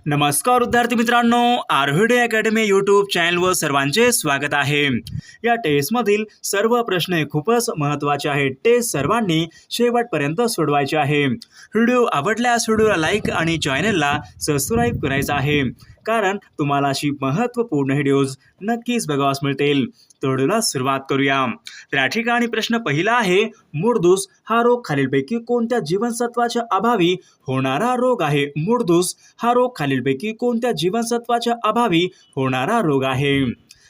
नमस्कार विद्यार्थी मित्रांनो, आर्व्हिडे अकॅडमी यूट्यूब चॅनलवर सर्वांचे स्वागत आहे। या टेस्टमधील सर्व प्रश्न खूपच महत्त्वाचे आहेत। टेस्ट सर्वांनी शेवटपर्यंत सोडवायचे आहे। व्हिडिओ आवडल्यास व्हिडिओला लाईक आणि चॅनलला सबस्क्राईब करायचं आहे, कारण तुम्हाला अशी महत्त्वपूर्ण व्हिडिओज नक्कीच बघावास मिळतील। तर व्हिडिओला सुरुवात करूया। तर या ठिकाणी प्रश्न पहिला आहे, मूळदूस हा रोग खालीलपैकी कोणत्या जीवनसत्वाच्या अभावी होणारा रोग आहे? मूळदूस हा रोग खालीलपैकी कोणत्या जीवनसत्वाच्या अभावी होणारा रोग आहे?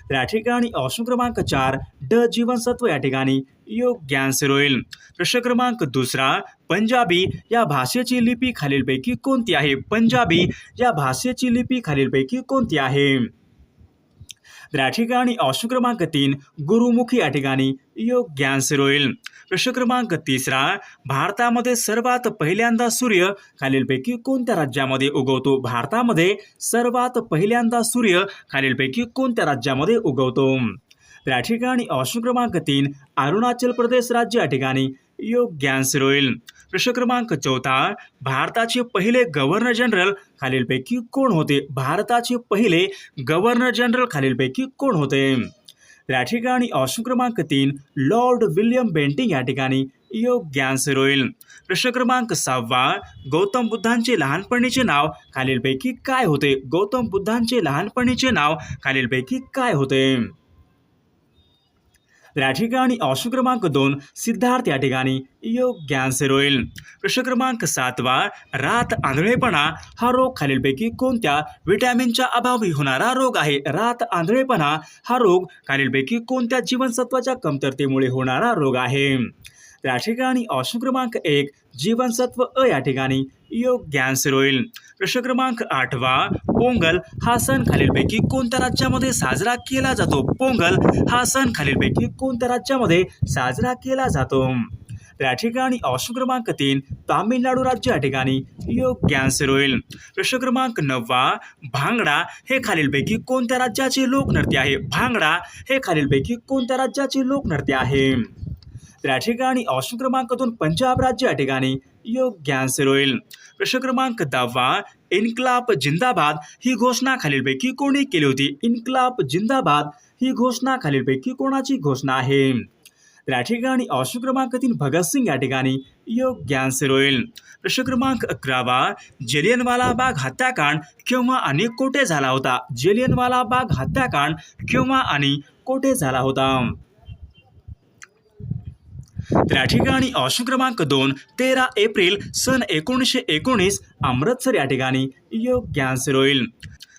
तर या ठिकाणी ऑप्शन क्रमांक 4 ड जीवनसत्व या ठिकाणी योग्य आन्सर होईल। प्रश्न क्रमांक दुसरा, पंजाबी या भाषेची लिपी खालीलपैकी कोणती आहे? पंजाबी या भाषेची लिपी खालीलपैकी कोणती आहे? तर या ठिकाणी ऑप्शन क्रमांक 3 गुरुमुखी या ठिकाणी योग्य आन्सर होईल। प्रश्न क्रमांक तिसरा, भारतामध्ये सर्वात पहिल्यांदा सूर्य खालीलपैकी कोणत्या राज्यामध्ये उगवतो? भारतामध्ये सर्वात पहिल्यांदा सूर्य खालीलपैकी कोणत्या राज्यामध्ये उगवतो? तर या ठिकाणी ऑप्शन क्रमांक 3 अरुणाचल प्रदेश राज्य या ठिकाणी योग्य आन्सर होईल। प्रश्न क्रमांक 4, भारताचे पहिले गव्हर्नर जनरल खालीलपैकी कोण होते? भारताचे पहिले गव्हर्नर जनरल खालीलपैकी कोण होते? तर या ठिकाणी ऑप्शन क्रमांक 3 लॉर्ड विल्यम बेंटिंक या ठिकाणी योग्य आन्सर होईल। प्रश्न क्रमांक 6, गौतम बुद्धांचे लहानपणीचे नाव खालीलपैकी काय होते? गौतम बुद्धांचे लहानपणीचे नाव खालीलपैकी काय होते? तर या ठिकाणी ऑप्शन क्रमांक 2 सिद्धार्थ या ठिकाणी योग्य आन्सर होईल। प्रश्न क्रमांक 7, रात आंधळेपणा हा रोग खालीलपैकी कोणत्या विटॅमिनच्या अभावी होणारा रोग आहे? रात आंधळेपणा हा रोग खालीलपैकी कोणत्या जीवनसत्वाच्या कमतरतेमुळे होणारा रोग आहे? तर या ठिकाणी ऑप्शन क्रमांक 1 जीवनसत्व अ या ठिकाणी योग्य आन्सर होईल। प्रश्न क्रमांक 8, पोंगल हा सण खालीलपैकी कोणत्या राज्यामध्ये साजरा केला जातो? पोंगल हा सण खालीलपैकी कोणत्या राज्यामध्ये साजरा केला जातो? तर या ठिकाणी ऑप्शन क्रमांक 3 तामिळनाडू राज्य या ठिकाणी योग्य आन्सर होईल। प्रश्न क्रमांक 9, भांगडा हे खालीलपैकी कोणत्या राज्याचे लोकनृत्य आहे? भांगडा हे खालीलपैकी कोणत्या राज्याचे लोकनृत्य आहे? तर या ठिकाणी ऑप्शन क्रमांक 2 पंजाब राज्य या ठिकाणी योग्य आन्सर होईल। प्रश्न क्रमांक 10, इन्क्लाब जिंदाबाद ही घोषणा खालीलपैकी कोणी केली होती? इन्क्लाब जिंदाबाद ही घोषणा खालीलपैकी कोणाची घोषणा आहे? तर या ठिकाणी ऑप्शन क्रमांक 3 भगतसिंग या ठिकाणी योग्य आन्सर होईल। प्रश्न क्रमांक 11, जलियनवाला बाग हत्याकांड केव्हा आणि कोठे झाला होता? जलियनवाला बाग हत्याकांड केव्हा आणि कोठे झाला होता? तर या ठिकाणी ऑप्शन क्रमांक 2 13 एप्रिल सन 1919 अमृतसर या ठिकाणी योग्य आन्सर होईल।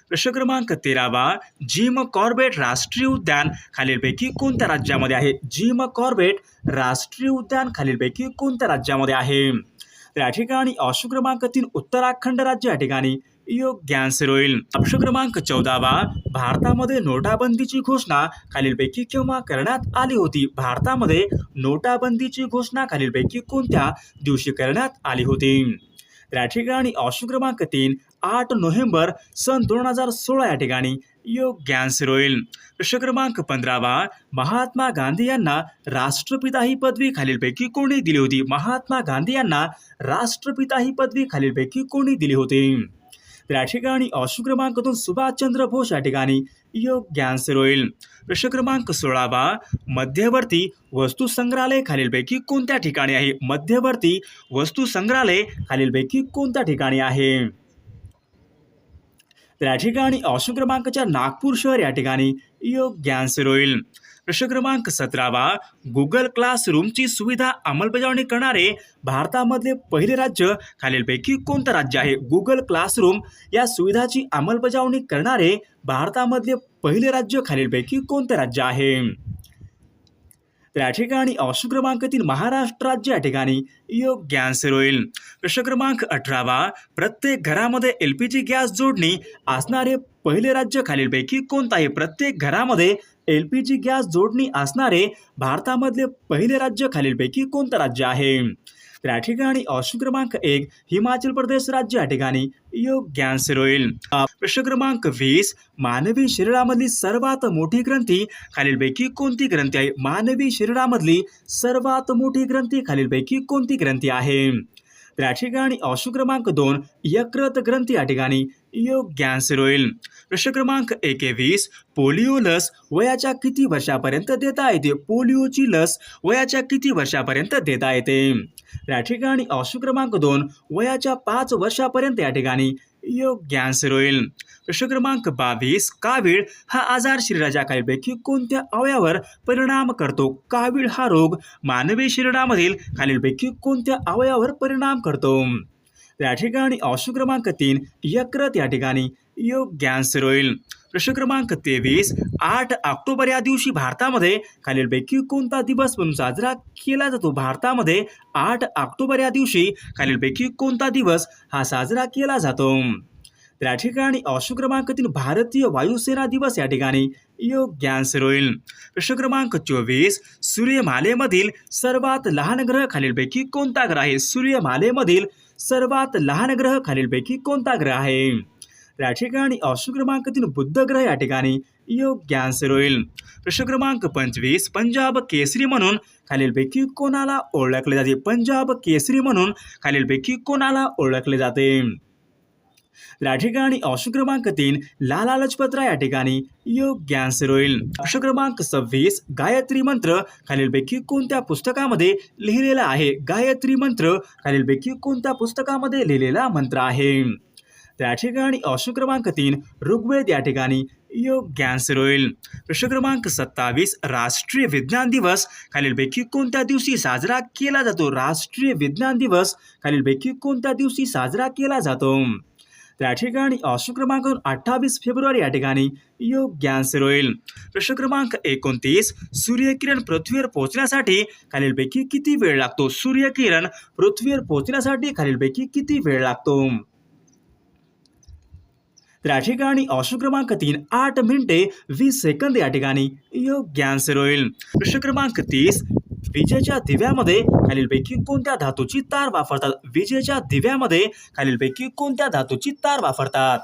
प्रश्न क्रमांक 13, जिम कॉर्बेट राष्ट्रीय उद्यान खालीलपैकी कोणत्या राज्यामध्ये आहे? जिम कॉर्बेट राष्ट्रीय उद्यान खालीलपैकी कोणत्या राज्यामध्ये आहे? तर या ठिकाणी ऑप्शन क्रमांक 3 उत्तराखंड राज्य या ठिकाणी योग्य आन्सर होईल। प्रश्न क्रमांक 14, भारतामध्ये नोटाबंदीची घोषणा खालीलपैकी केव्हा करण्यात आली होती? भारतामध्ये नोटाबंदीची घोषणा खालीलपैकी कोणत्या दिवशी करण्यात आली होती? तर या ठिकाणी ऑप्शन क्रमांक 3 8 नोव्हेंबर सन 2016 या ठिकाणी योग्य आन्सर होईल। प्रश्न क्रमांक 15, महात्मा गांधी यांना राष्ट्रपिता ही पदवी खालीलपैकी कोणी दिली होती? महात्मा गांधी यांना राष्ट्रपिता ही पदवी खालीलपैकी कोणी दिली होती? तर या ठिकाणी ऑप्शन क्रमांक 2 सुभाषचंद्र बोस या ठिकाणी योग्य आन्सर होईल। प्रश्न क्रमांक 16, मध्यवर्ती वस्तू संग्रहालय खालीलपैकी कोणत्या ठिकाणी आहे? मध्यवर्ती वस्तू संग्रहालय खालीलपैकी कोणत्या ठिकाणी आहे? तर या ठिकाणी ऑप्शन क्रमांक 4 नागपूर शहर या ठिकाणी योग्य आन्सर होईल। प्रश्न क्रमांक 17, गुगल क्लासरूमची सुविधा अंमलबजावणी करणारे भारतामधले पहिले राज्य खालीलपैकी कोणतं राज्य आहे? गुगल क्लासरूम या सुविधाची अंमलबजावणी करणारे भारतामधले पहिले राज्य खालीलपैकी कोणते राज्य आहे? तर या ठिकाणी ऑप्शन क्रमांक 3 महाराष्ट्र राज्य या ठिकाणी योग्य आन्सर होईल। प्रश्न क्रमांक 18, प्रत्येक घरामध्ये LPG गॅस जोडणी असणारे पहिले राज्य खालीलपैकी कोणतं आहे? प्रत्येक घरामध्ये LPG गॅस जोडणी असणारे भारतामधले पहिले राज्य खालीलपैकी कोणतं राज्य आहे? तर या ठिकाणी ऑप्शन क्रमांक 1 हिमाचल प्रदेश राज्य या ठिकाणी योग्य आन्सर होईल। प्रश्न क्रमांक 20, मानवी शरीरामधली सर्वात मोठी ग्रंथी खालीलपैकी कोणती ग्रंथी आहे? मानवी शरीरामधली सर्वात मोठी ग्रंथी खालीलपैकी कोणती ग्रंथी आहे? तर या ठिकाणी ऑप्शन क्रमांक 2 यकृत ग्रंथी या ठिकाणी योग्य आन्सर होईल. प्रश्न क्रमांक 21 पोलिओ लस वयाच्या किती वर्षापर्यंत देता येते? पोलिओची लस वयाच्या किती वर्षापर्यंत देता येते? या ठिकाणी ऑप्शन क्रमांक 2 वयाच्या 5 वर्षापर्यंत या ठिकाणी योग्य आन्सर होईल. प्रश्न क्रमांक 22 कावीळ हा आजार शरीराच्या खालीलपैकी कोणत्या अवयवावर परिणाम करतो? कावीळ हा रोग मानवी शरीरामधील खालीलपैकी कोणत्या अवयवावर परिणाम करतो? या ठिकाणी ऑप्शन क्रमांक 3 यकृत या ठिकाणी योग्य आन्सर होईल. प्रश्न क्रमांक 23 8 ऑक्टोबर या दिवशी भारतामध्ये खालीलपैकी कोणता दिवस म्हणून साजरा केला जातो? भारतामध्ये 8 ऑक्टोबर या दिवशी खालीलपैकी कोणता दिवस हा साजरा केला जातो? तर या ठिकाणी ऑप्शन क्रमांक 3 भारतीय वायुसेना दिवस या ठिकाणी योग्य आन्सर होईल. प्रश्न क्रमांक 24 सूर्यमालेमधील सर्वात लहान ग्रह खालीलपैकी कोणता ग्रह आहे? सूर्यमालेमधील सर्वात लहान ग्रह खालीलपैकी कोणता ग्रह आहे? या ठिकाणी ऑप्शन क्रमांक 3 बुध ग्रह या ठिकाणी योग्य आन्सर होईल. प्रश्न क्रमांक 25 पंजाब केसरी म्हणून खालीलपैकी कोणाला ओळखले जाते? पंजाब केसरी म्हणून खालीलपैकी कोणाला ओळखले जाते? या ठिकाणी ऑप्शन क्रमांक 3 लाला लजपतराय या ठिकाणी योग्य आन्सर होईल. प्रश्न क्रमांक 26 गायत्री मंत्र खालीलपैकी कोणत्या पुस्तकामध्ये लिहिलेला आहे? गायत्री मंत्र खालीलपैकी कोणत्या पुस्तकामध्ये लिहिलेला मंत्र आहे? त्या ठिकाणी ऑप्शन क्रमांक 3 ऋग्वेद या ठिकाणी योग्य आन्सर होईल. प्रश्न क्रमांक 27 राष्ट्रीय विज्ञान दिवस खालीलपैकी कोणत्या दिवशी साजरा केला जातो? राष्ट्रीय विज्ञान दिवस खालीलपैकी कोणत्या दिवशी साजरा केला जातो? त्या ठिकाणी ऑप्शन क्रमांक 28 फेब्रुवारी या ठिकाणी योग्य आन्सर होईल. प्रश्न क्रमांक 29 सूर्यकिरण पृथ्वीवर पोहोचण्यासाठी खालीलपैकी किती वेळ लागतो? सूर्यकिरण पृथ्वीवर पोहोचण्यासाठी खालीलपैकी किती वेळ लागतो? त्या ठिकाणी ऑप्शन क्रमांक 3 8 मिनिटे 20 सेकंद या ठिकाणी योग्य आन्सर होईल. प्रश्न क्रमांक 30 विजेच्या दिव्यामध्ये खालीलपैकी कोणत्या धातूची तार वापरतात? विजेच्या दिव्यामध्ये खालीलपैकी कोणत्या धातूची तार वापरतात?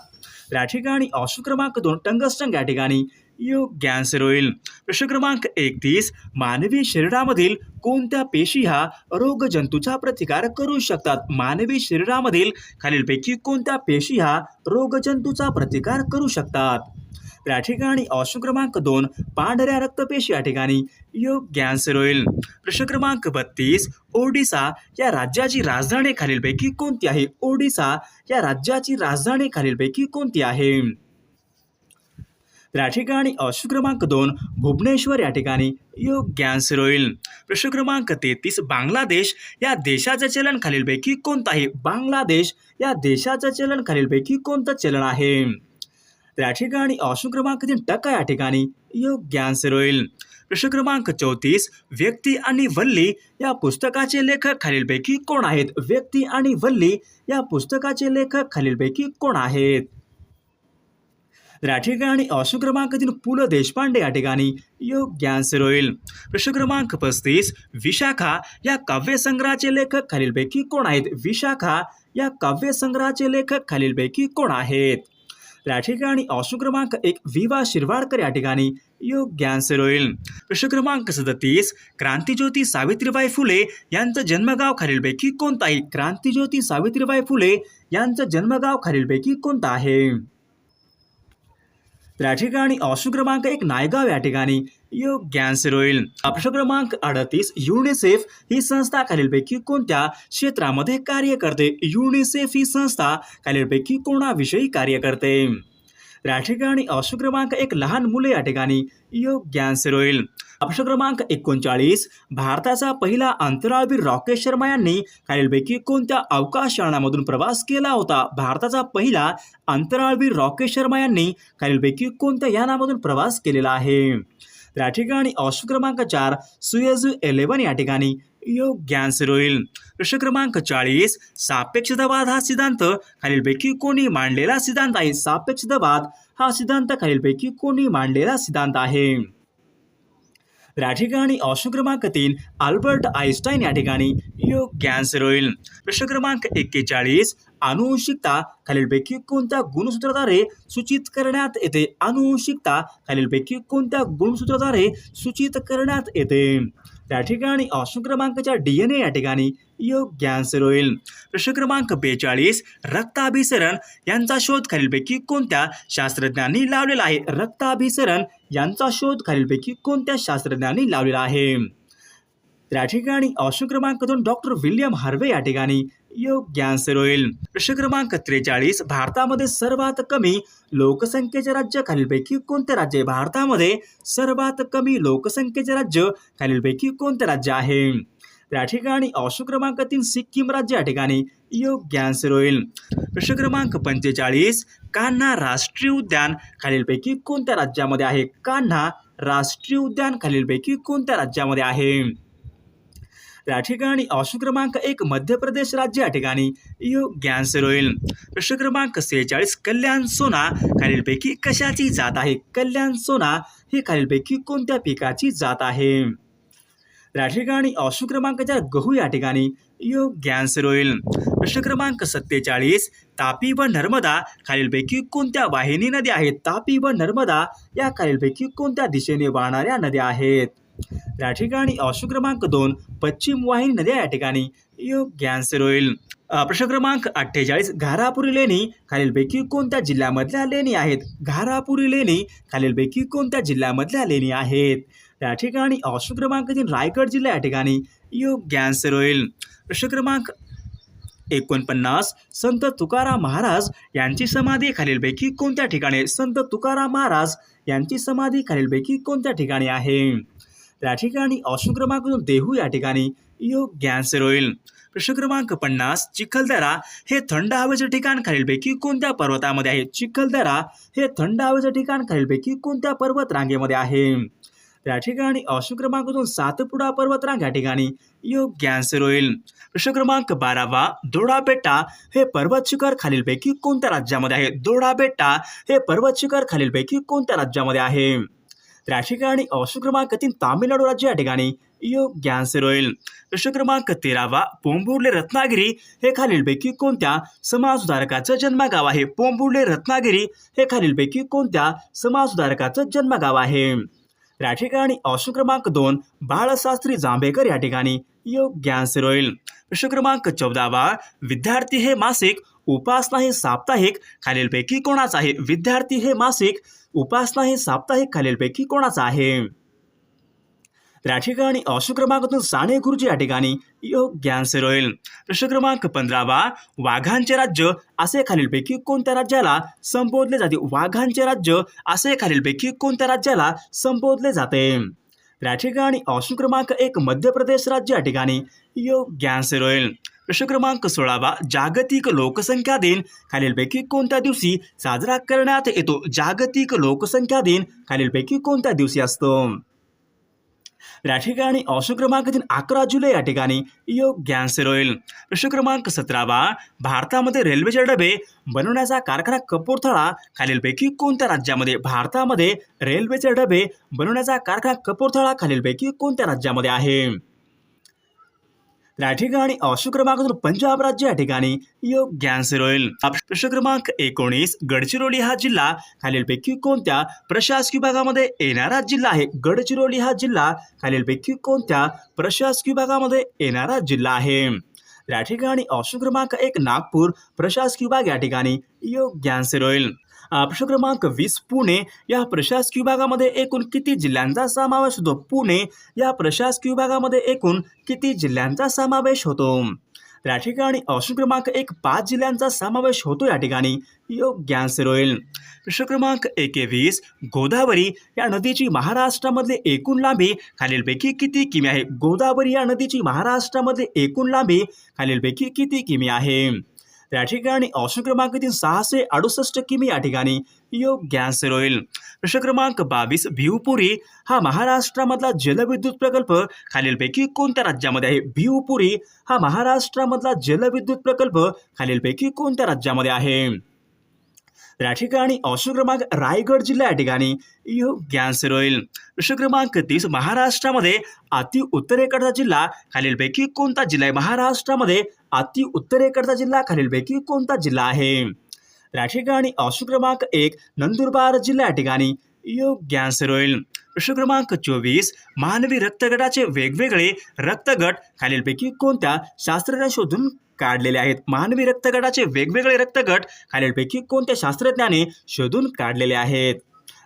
या ठिकाणी ऑप्शन क्रमांक 2 टंगस्टन या ठिकाणी योग्य आन्सर होईल. प्रश्न क्रमांक 31 मानवी शरीरामधील कोणत्या पेशी ह्या रोगजंतूचा प्रतिकार करू शकतात? मानवी शरीरामधील खालीलपैकी कोणत्या पेशी ह्या रोगजंतूचा प्रतिकार करू शकतात? या ठिकाणी ऑप्शन क्रमांक 2 पांढऱ्या रक्तपेशी या ठिकाणी योग्य आन्सर होईल. प्रश्न क्रमांक 32 ओडिसा या राज्याची राजधानी खालीलपैकी कोणती आहे? ओडिसा या राज्याची राजधानी खालीलपैकी कोणती आहे? या ठिकाणी ऑप्शन क्रमांक 2 भुवनेश्वर या ठिकाणी योग्य आन्सर होईल. प्रश्न क्रमांक 33 बांगलादेश या देशाचे चलन खालीलपैकी कोणतं आहे? बांगलादेश या देशाचे चलन खालीलपैकी कोणतं चलन आहे? या ठिकाणी ऑप्शन क्रमांक 3 टका या ठिकाणी योग्य आन्सर होईल. प्रश्न क्रमांक 34 व्यक्ती आणि वल्ली या पुस्तकाचे लेखक खालीलपैकी कोण आहेत? व्यक्ती आणि वल्ली या पुस्तकाचे लेखक खालीलपैकी कोण आहेत? या ठिकाणी ऑप्शन क्रमांक 3 पु ल देशपांडे या ठिकाणी योग्य आन्सर होईल. प्रश्न क्रमांक 35 विशाखा या काव्यसंग्रहाचे लेखक खालीलपैकी कोण आहेत? विशाखा या काव्यसंग्रहाचे लेखक खालीलपैकी कोण आहेत? या ठिकाणी ऑप्शन क्रमांक 1 विवा शिरवाडकर या ठिकाणी योग्य आन्सर होईल. प्रश्न क्रमांक 37 क्रांतिज्योती सावित्रीबाई फुले यांचं जन्मगाव खालीलपैकी कोणतं आहे? क्रांतिज्योती सावित्रीबाई फुले यांचं जन्मगाव खालीलपैकी कोणतं आहे? या ठिकाणी ऑप्शन क्रमांक 1 नायगाव या ठिकाणी योग्य आन्सर होईल. प्रश्न क्रमांक 38 युनिसेफ ही संस्था खालीलपैकी कोणत्या क्षेत्रामध्ये कार्य करते? युनिसेफ ही संस्था खालीलपैकी कोणाविषयी कार्य करते? या ठिकाणी ऑप्शन क्रमांक 1 लहान मुले या ठिकाणी योग्य आन्सर होईल. प्रश्न क्रमांक 39 भारताचा पहिला अंतराळवीर राकेश शर्मा यांनी खालीलपैकी कोणत्या अवकाश यानामधून प्रवास केला होता? भारताचा पहिला अंतराळवीर राकेश शर्मा यांनी खालीलपैकी कोणत्या यानामधून प्रवास केलेला आहे? या ठिकाणी ऑप्शन क्रमांक 4 सुएझ 11 या ठिकाणी योग्य आन्सर होईल. प्रश्न क्रमांक 40 सापेक्षतावाद हा सिद्धांत खालीलपैकी कोणी मांडलेला सिद्धांत आहे? सापेक्षतावाद हा सिद्धांत खालीलपैकी कोणी मांडलेला सिद्धांत आहे? या ठिकाणी ऑप्शन क्रमांक 3 अल्बर्ट आइन्स्टाईन या ठिकाणी योग्य आन्सर होईल. प्रश्न क्रमांक 41 आनुवंशिकता खालीलपैकी कोणत्या गुणसूत्राद्वारे सूचित करण्यात येते? आनुवंशिकता खालीलपैकी कोणत्या गुणसूत्राद्वारे सूचित करण्यात येते? त्या ठिकाणी ऑप्शन क्रमांकच्या DNA या ठिकाणी योग्य आन्सर होईल. प्रश्न क्रमांक 42 रक्ताभिसरण यांचा शोध खालीलपैकी कोणत्या शास्त्रज्ञांनी लावलेला आहे? रक्ताभिसरण यांचा शोध खालीलपैकी कोणत्या शास्त्रज्ञांनी लावलेला आहे? त्या ठिकाणी ऑप्शन क्रमांक 2 डॉक्टर विल्यम हार्वे या ठिकाणी योग्य आन्सर होईल. प्रश्न क्रमांक 43 भारतामध्ये सर्वात कमी लोकसंख्येचे राज्य खालीलपैकी कोणते राज्य आहे? भारतामध्ये सर्वात कमी लोकसंख्येचे राज्य खालीलपैकी कोणते राज्य आहे? त्या ठिकाणी ऑप्शन क्रमांक 3 सिक्कीम राज्य या ठिकाणी योग्य आन्सर होईल. प्रश्न क्रमांक 45 कान्हा राष्ट्रीय उद्यान खालीलपैकी कोणत्या राज्यामध्ये आहे? कान्हा राष्ट्रीय उद्यान खालीलपैकी कोणत्या राज्यामध्ये आहे? त्या ठिकाणी ऑप्शन क्रमांक 1 मध्य प्रदेश राज्य या ठिकाणी योग्य आन्सर होईल. प्रश्न क्रमांक 46 कल्याण सोना खालीलपैकी कशाची जात आहे? कल्याण सोना ही खालीलपैकी कोणत्या पिकाची जात आहे? त्या ठिकाणी ऑप्शन क्रमांक 4 गहू या ठिकाणी योग्य आन्सर होईल. प्रश्न क्रमांक 47 तापी व नर्मदा खालीलपैकी कोणत्या वाहिनी नद्या आहेत? तापी व नर्मदा या खालीलपैकी कोणत्या दिशेने वाहणाऱ्या नद्या आहेत? त्या ठिकाणी ऑप्शन क्रमांक 2 पश्चिम वाहिनी नद्या या ठिकाणी योग्य आन्सर होईल. प्रश्न क्रमांक 48 घारापुरी लेणी खालीलपैकी कोणत्या जिल्ह्यामधल्या लेणी आहेत? घारापुरी लेणी खालीलपैकी कोणत्या जिल्ह्यामधल्या लेणी आहेत? त्या ठिकाणी ऑप्शन क्रमांक 3 रायगड जिल्हा या ठिकाणी योग्य आन्सर होईल. प्रश्न क्रमांक 49 संत तुकाराम महाराज यांची समाधी खालीलपैकी कोणत्या ठिकाणी आहे? संत तुकाराम महाराज यांची समाधी खालीलपैकी कोणत्या ठिकाणी आहे? त्या ठिकाणी ऑप्शन क्रमांक 2 देहू या ठिकाणी योग्य आन्सर होईल. प्रश्न क्रमांक 50 चिखलदरा हे थंड हवेचे ठिकाण खालीलपैकी कोणत्या पर्वतामध्ये आहे? चिखलदरा हे थंड हवेचे ठिकाण खालीलपैकी कोणत्या पर्वत रांगेमध्ये आहे? त्या ठिकाणी ऑप्शन क्रमांक 2 सातपुडा पर्वतरांग या ठिकाणी योग्य आन्सर होईल. प्रश्न क्रमांक 12 दोडाबेट्टा हे पर्वत शिखर खालीलपैकी कोणत्या राज्यामध्ये आहे? दोडाबेट्टा हे पर्वत शिखर खालीलपैकी कोणत्या राज्यामध्ये आहे? त्या ठिकाणी ऑप्शन क्रमांक 3 तामिळनाडू राज्य या ठिकाणी योग्य आन्सर होईल. प्रश्न क्रमांक 13 पोंभुर्ले रत्नागिरी हे खालीलपैकी कोणत्या समाजसुधारकाचं जन्मगाव आहे? पोंभुर्ले रत्नागिरी हे खालीलपैकी कोणत्या समाजसुधारकाचं जन्मगाव आहे? त्या ठिकाणी ऑप्शन क्रमांक 2 बाळशास्त्री जांभेकर या ठिकाणी योग्य आन्सर होईल. प्रश्न क्रमांक 14 विद्यार्थी हे मासिक उपासना हे साप्ताहिक खालीलपैकी कोणाचं आहे? विद्यार्थी हे मासिक उपासना हे साप्ताहिक खालीलपैकी कोणाचं आहे? त्या ठिकाणी ऑप्शन क्रमांक 2 साने गुरुजी या ठिकाणी योग्य आन्सर होईल. प्रश्न क्रमांक 15 वाघांचे राज्य असे खालीलपैकी कोणत्या राज्याला संबोधले जाते? वाघांचे राज्य असे खालीलपैकी कोणत्या राज्याला संबोधले जाते? त्या ठिकाणी ऑप्शन क्रमांक 1 मध्य प्रदेश राज्य या ठिकाणी योग्य आन्सर होईल. प्रश्न क्रमांक 16 जागतिक लोकसंख्या दिन खालीलपैकी कोणत्या दिवशी साजरा करण्यात येतो? जागतिक लोकसंख्या दिन खालीलपैकी कोणत्या दिवशी असतो? त्या ठिकाणी ऑप्शन क्रमांक 3 11 जुलै या ठिकाणी योग्य आन्सर होईल. प्रश्न क्रमांक 17 भारतामध्ये रेल्वेचे डबे बनवण्याचा कारखाना कपूरथळा खालीलपैकी कोणत्या राज्यामध्ये? भारतामध्ये रेल्वेचे डबे बनवण्याचा कारखाना कपूरथळा खालीलपैकी कोणत्या राज्यामध्ये आहे? त्या ठिकाणी ऑप्शन क्रमांक 2 पंजाब राज्य या ठिकाणी योग्य आन्सर होईल. प्रश्न क्रमांक 19 गडचिरोली हा जिल्हा खालीलपैकी कोणत्या प्रशासकीय विभागामध्ये येणारा जिल्हा आहे? गडचिरोली हा जिल्हा खालीलपैकी कोणत्या प्रशासकीय विभागामध्ये येणारा जिल्हा आहे? त्या ठिकाणी ऑप्शन क्रमांक 1 नागपूर प्रशासकीय विभाग या ठिकाणी योग्य आन्सर होईल. प्रश्न क्रमांक 20 पुणे या प्रशासकीय विभागामध्ये एकूण किती जिल्ह्यांचा समावेश होतो? पुणे या प्रशासकीय विभागामध्ये एकूण किती जिल्ह्यांचा समावेश होतो? त्या ठिकाणी ऑप्शन क्रमांक 1 5 जिल्ह्यांचा समावेश होतो या ठिकाणी योग्य आन्सर होईल. प्रश्न क्रमांक 21 गोदावरी या नदीची महाराष्ट्रामधली एकूण लांबी खालीलपैकी किती किमी आहे? गोदावरी या नदीची महाराष्ट्रामधली एकूण लांबी खालीलपैकी किती किमी आहे? त्या ठिकाणी ऑप्शन क्रमांक 3 668 किमी या ठिकाणी योग्य आन्सर होईल. प्रश्न क्रमांक 22 भिवपुरी हा महाराष्ट्रामधला जलविद्युत प्रकल्प खालीलपैकी कोणत्या राज्यामध्ये आहे? भिवपुरी हा महाराष्ट्रामधला जलविद्युत प्रकल्प खालीलपैकी कोणत्या राज्यामध्ये आहे? त्या ठिकाणी ऑप्शन क्रमांक रायगड जिल्हा या ठिकाणी योग्य आन्सर होईल. प्रश्न क्रमांक 30 महाराष्ट्रामध्ये अति उत्तरेकडचा जिल्हा खालीलपैकी कोणता जिल्हा आहे? महाराष्ट्रामध्ये अति उत्तरेकडचा जिल्हा खालीलपैकी कोणता जिल्हा आहे? त्या ठिकाणी ऑप्शन क्रमांक 1 नंदुरबार जिल्हा या ठिकाणी योग्य आन्सर होईल. प्रश्न क्रमांक 24. मानवी रक्तगटाचे वेगवेगळे रक्तगट खालीलपैकी कोणत्या शास्त्रज्ञांनी शोधून काढलेले आहेत? मानवी रक्तगटाचे वेगवेगळे रक्तगट खालीलपैकी कोणत्या शास्त्रज्ञाने शोधून काढलेले आहेत?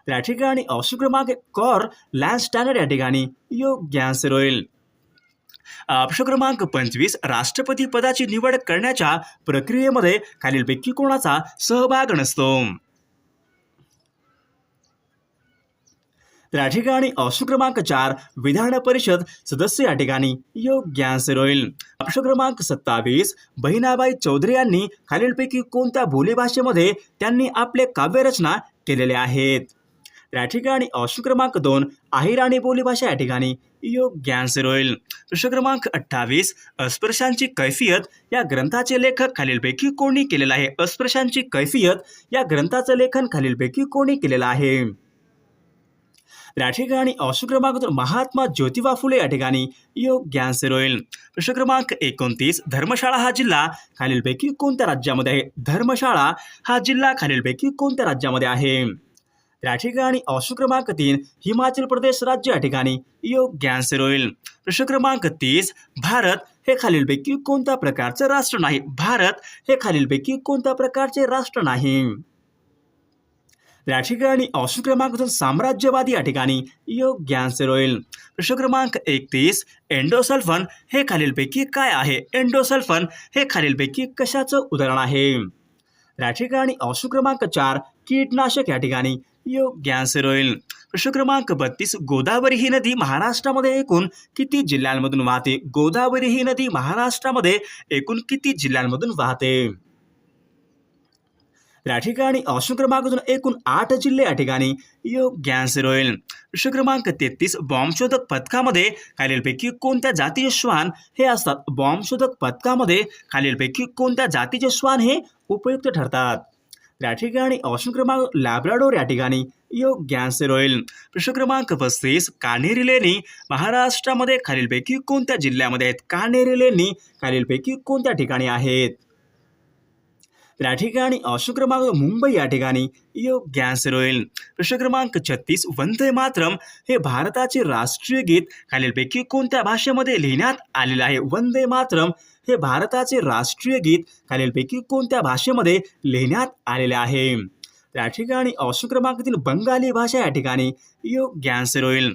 तर या ठिकाणी ऑप्शन क्रमांक कॉर लॅन्ड स्टॅनर्ड या ठिकाणी योग्य आन्सर होईल. प्रश्न क्रमांक 25. राष्ट्रपती पदाची निवड करण्याच्या प्रक्रियेमध्ये खालीलपैकी कोणाचा सहभाग नसतो? तर या ठिकाणी ऑप्शन क्रमांक 4. विधान परिषद सदस्य या ठिकाणी योग्य आन्सर होईल. प्रश्न क्रमांक 27. बहिणाबाई चौधरी यांनी खालीलपैकी कोणत्या बोलीभाषेमध्ये त्यांनी आपले काव्यरचना केलेल्या आहेत? तर या ठिकाणी ऑप्शन क्रमांक 2. अहिराणी बोलीभाषा या ठिकाणी योग्य आन्सर होईल. प्रश्न क्रमांक 28. अस्पृश्यांची कैफियत या ग्रंथाचे लेखक खालीलपैकी कोणी केलेलं आहे? अस्पृश्यांची कैफियत या ग्रंथाचं लेखन खालीलपैकी कोणी केलेलं आहे? या ठिकाणी ऑप्शन क्रमांक 2. महात्मा ज्योतिबा फुले या ठिकाणी योग्य आन्सर होईल. प्रश्न क्रमांक 29. धर्मशाळा हा जिल्हा खालीलपैकी कोणत्या राज्यामध्ये आहे? धर्मशाळा हा जिल्हा खालीलपैकी कोणत्या राज्यामध्ये आहे? या ठिकाणी ऑप्शन क्रमांक 3. हिमाचल प्रदेश राज्य या ठिकाणी योग्य आन्सर होईल. प्रश्न क्रमांक 30. भारत हे खालीलपैकी कोणत्या प्रकारचे राष्ट्र नाही? भारत हे खालीलपैकी कोणत्या प्रकारचे राष्ट्र नाही? या ठिकाणी ऑप्शन क्रमांक 2. साम्राज्यवादी या ठिकाणी योग्य आन्सर होईल. प्रश्न क्रमांक 31. एंडोसल्फन हे खालीलपैकी काय आहे? एंडोसल्फन हे खालीलपैकी कशाचं उदाहरण आहे? या ठिकाणी ऑप्शन क्रमांक 4. कीटनाशक या ठिकाणी योग्य आन्सर होईल. प्रश्न क्रमांक 32. गोदावरी ही नदी महाराष्ट्रामध्ये एकूण किती जिल्ह्यांमधून वाहते? गोदावरी ही नदी महाराष्ट्रामध्ये एकूण किती जिल्ह्यांमधून वाहते? या ठिकाणी ऑप्शन क्रमांक 2. एकूण 8 जिल्हे या ठिकाणी योग्य आन्सर होईल. प्रश्न क्रमांक 33. बॉम्बशोधक पथकामध्ये खालीलपैकी कोणत्या जातीचे श्वान हे असतात? बॉम्बशोधक पथकामध्ये खालीलपैकी कोणत्या जातीचे श्वान हे उपयुक्त ठरतात? या ठिकाणी ऑप्शन क्रमांक लॅब्राडोर या ठिकाणी योग्य आन्सर होईल. प्रश्न क्रमांक 35. कान्हेरी लेणी महाराष्ट्रामध्ये खालीलपैकी कोणत्या जिल्ह्यामध्ये आहेत? कान्हेरी लेणी खालीलपैकी कोणत्या ठिकाणी आहेत? या ठिकाणी ऑप्शन क्रमांक मुंबई या ठिकाणी योग्य आन्सर होईल. प्रश्न क्रमांक 36. वंदे मातरम हे भारताचे राष्ट्रीय गीत खालीलपैकी कोणत्या भाषेमध्ये लिहिण्यात आलेले आहे? वंदे मातरम हे भारताचे राष्ट्रीय गीत खालीलपैकी कोणत्या भाषेमध्ये लिहिण्यात आलेले आहे? या ठिकाणी ऑप्शन क्रमांक 3. बंगाली भाषा या ठिकाणी योग्य आन्सर होईल.